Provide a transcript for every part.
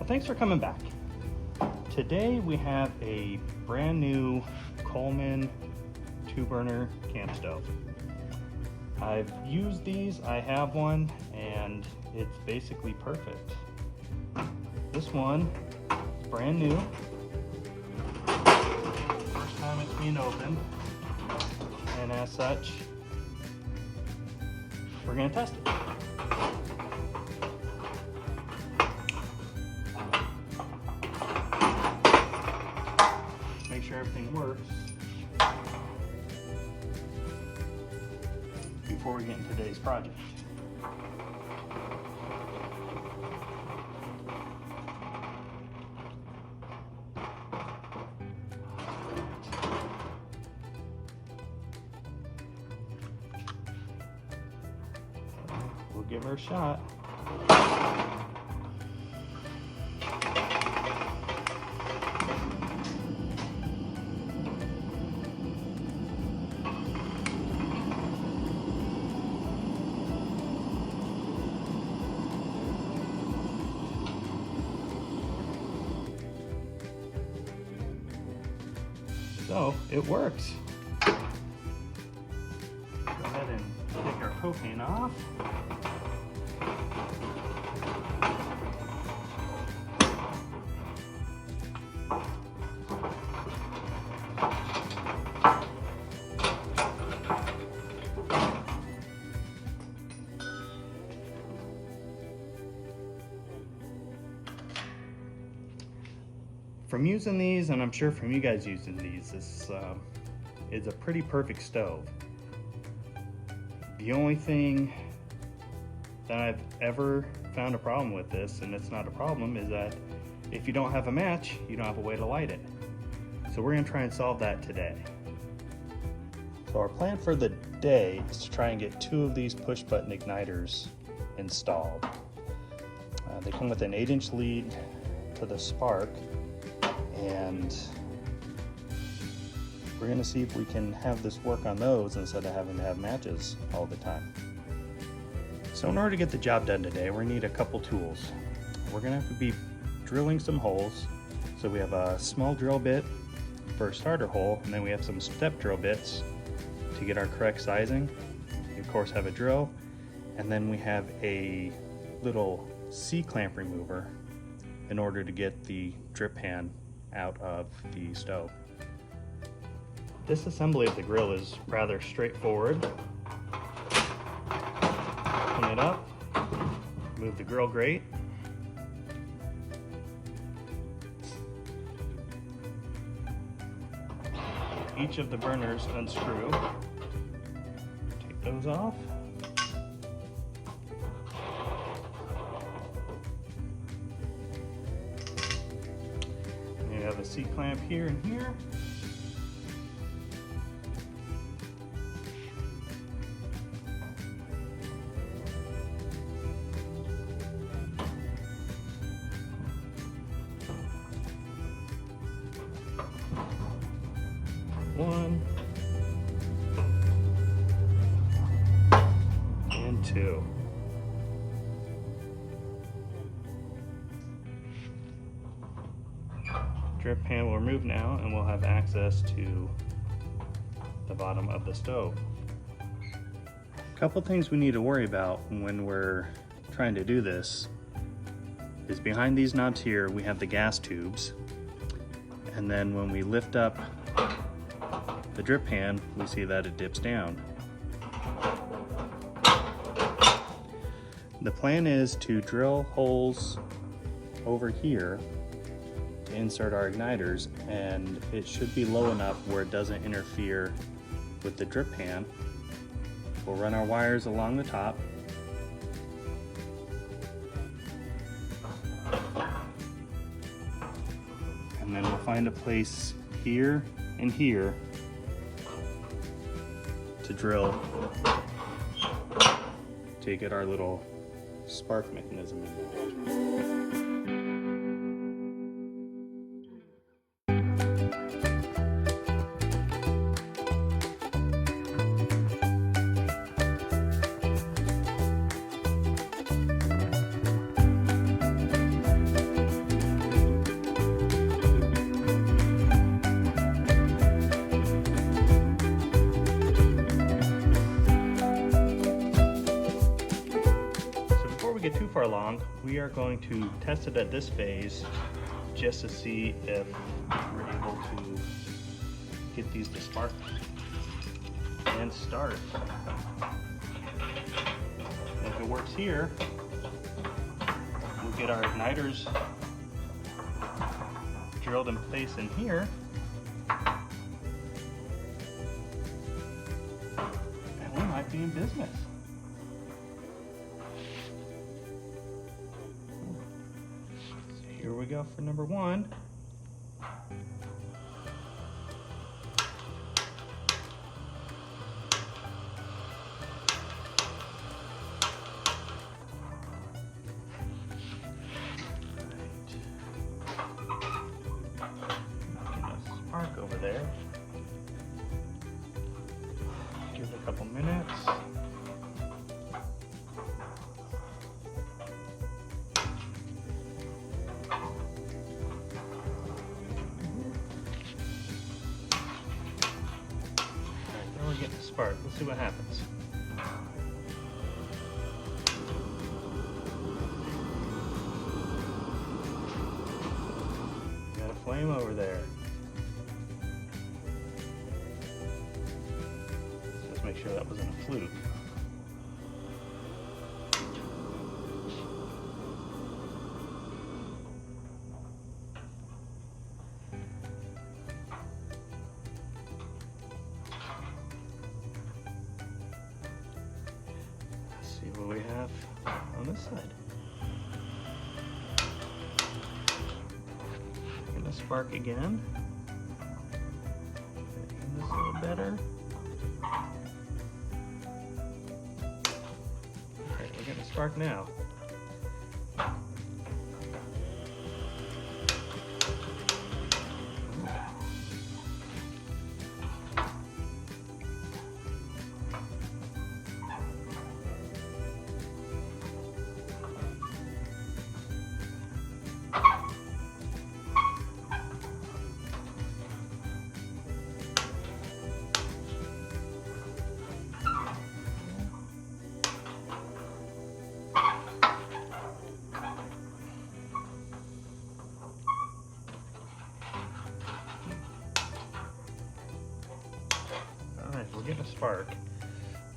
thanks for coming back. Today we have a brand new Coleman 2-burner camp stove. I've used these, I have one, and it's basically perfect. This one is brand new. First time it's being opened, and as such, we're gonna test it. Make sure everything works before we get into today's project. We'll give her a shot. So it works. Go ahead and take our propane off. From using these, and I'm sure from you guys using these, this is a pretty perfect stove. The only thing that I've ever found a problem with this, and it's not a problem, is that if you don't have a match, you don't have a way to light it. So we're gonna try and solve that today. So our plan for the day is to try and get 2 of these push button igniters installed. They come with an 8-inch lead to the spark, and we're gonna see if we can have this work on those instead of having to have matches all the time. So in order to get the job done today, we're gonna need a couple tools. We're gonna have to be drilling some holes. So we have a small drill bit for a starter hole, and then we have some step drill bits to get our correct sizing. We of course have a drill, and then we have a little C-clamp remover in order to get the drip pan out of the stove. This assembly of the grill is rather straightforward. Open it up, move the grill grate, each of the burners unscrew, take those off. We have a C-clamp here and here. One and 2. Drip pan will remove now, and we'll have access to the bottom of the stove. A couple things we need to worry about when we're trying to do this is behind these knobs here we have the gas tubes, and then when we lift up the drip pan we see that it dips down. The plan is to drill holes over here to insert our igniters, and it should be low enough where it doesn't interfere with the drip pan. We'll run our wires along the top. And then we'll find a place here and here to drill to get our little spark mechanism in there. far along, we are going to test it at this phase just to see if we're able to get these to spark and start. If it works here, we'll get our igniters drilled in place in here, and we might be in business. So here we go for number one. Spark over there. Give it a couple minutes. Alright, now we're getting a spark. Let's see what happens. Got a flame over there. Make sure that wasn't a fluke. Let's see what we have on this side. Gonna spark again. Get this a little better. We're getting a spark now. We're getting a spark.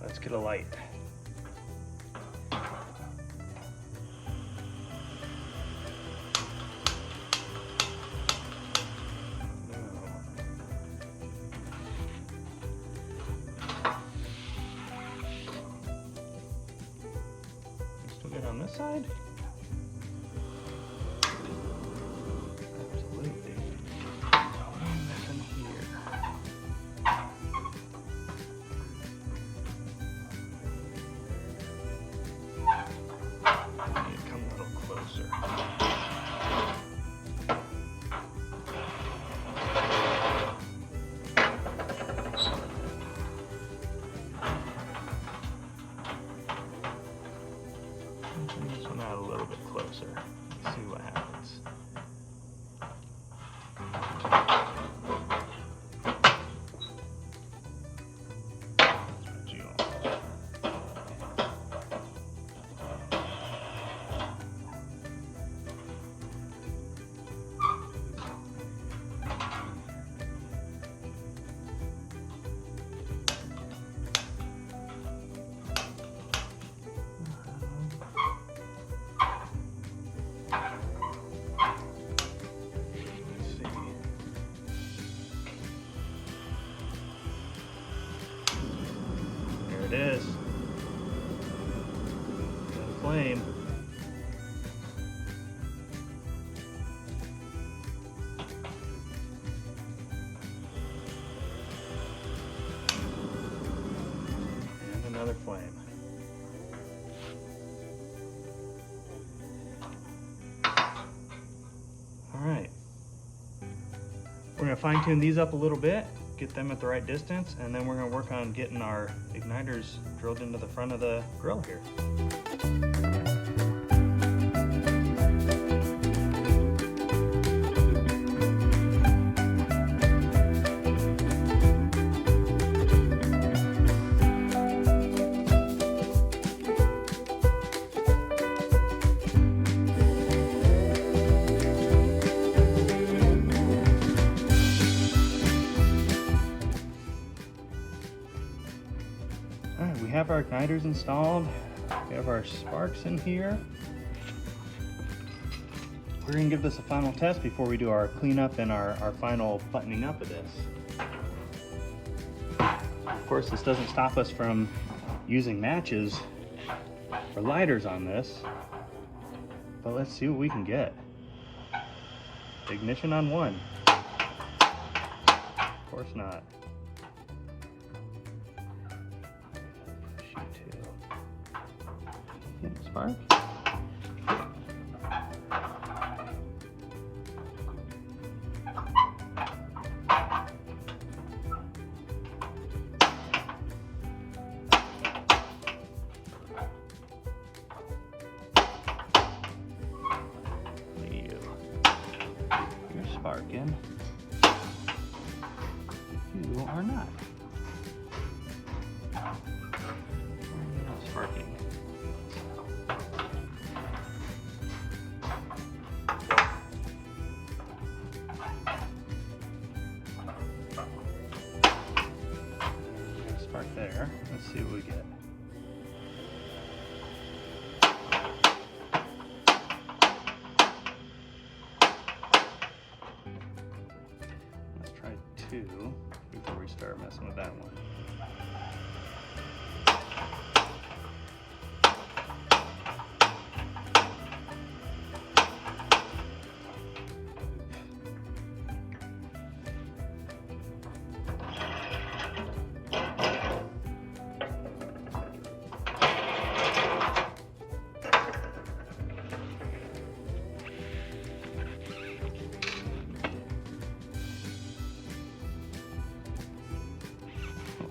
Let's get a light. Still good on this side? Absolutely. Nothing here. This one out a little bit closer. Let's see what happens. It is. Got a flame. And another flame. All right. We're gonna fine tune these up a little bit, get them at the right distance, and then we're gonna work on getting our igniters drilled into the front of the grill here. have our igniters installed. We have our sparks in here. We're gonna give this a final test before we do our cleanup and our final buttoning up of this. Of course, this doesn't stop us from using matches or lighters on this, but let's see what we can get. Ignition on 1. Of course not. Shoot 2. Spark. Sparking. You are not. You're not sparking. Spark there. Let's see what we get. Before we start messing with that one.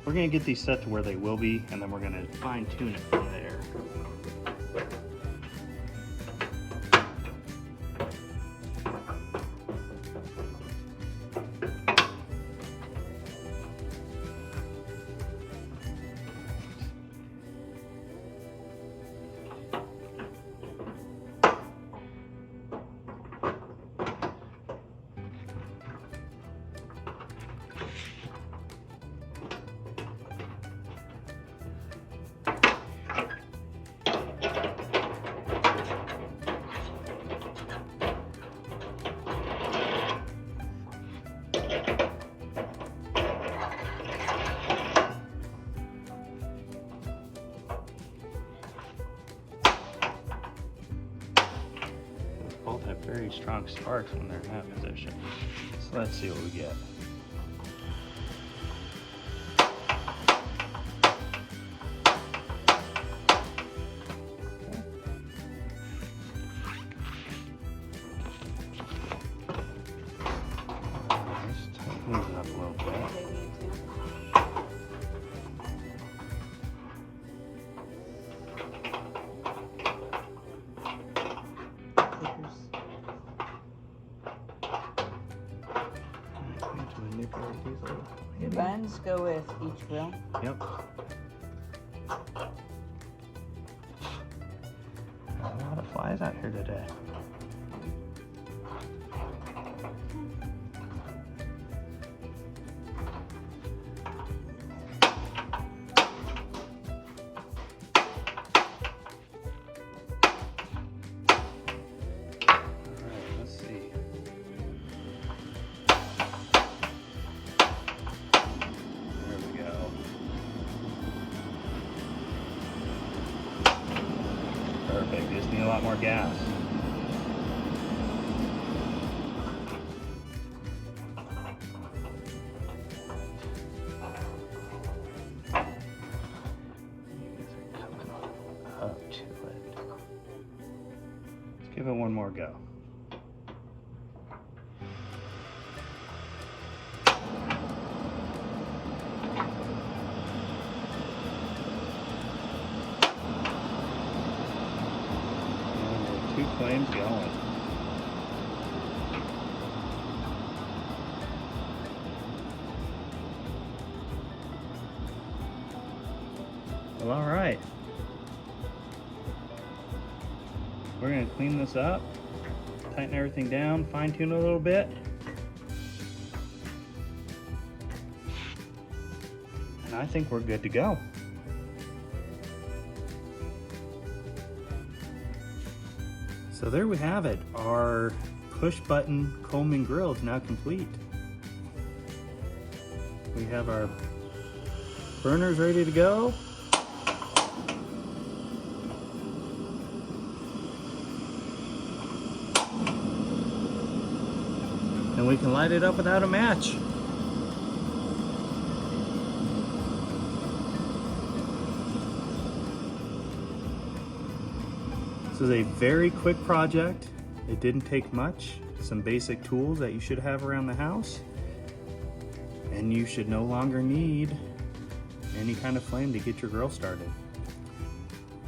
We're going to get these set to where they will be, and then we're going to fine tune it from there. Both have very strong sparks when they're in that position. So let's see what we get. Just tighten these up a little bit. Your buttons go with each grill? Yep. A lot of flies out here today. Perfect, just need a lot more gas. Up to it. Let's give it one more go. Two flames going. Well, all right. We're going to clean this up, tighten everything down, fine tune a little bit. And I think we're good to go. So there we have it. Our push button Coleman grill is now complete. We have our burners ready to go. And we can light it up without a match. This is a very quick project. It didn't take much. Some basic tools that you should have around the house. And you should no longer need any kind of flame to get your grill started.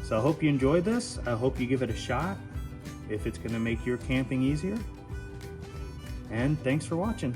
So I hope you enjoyed this. I hope you give it a shot if it's going to make your camping easier. And thanks for watching.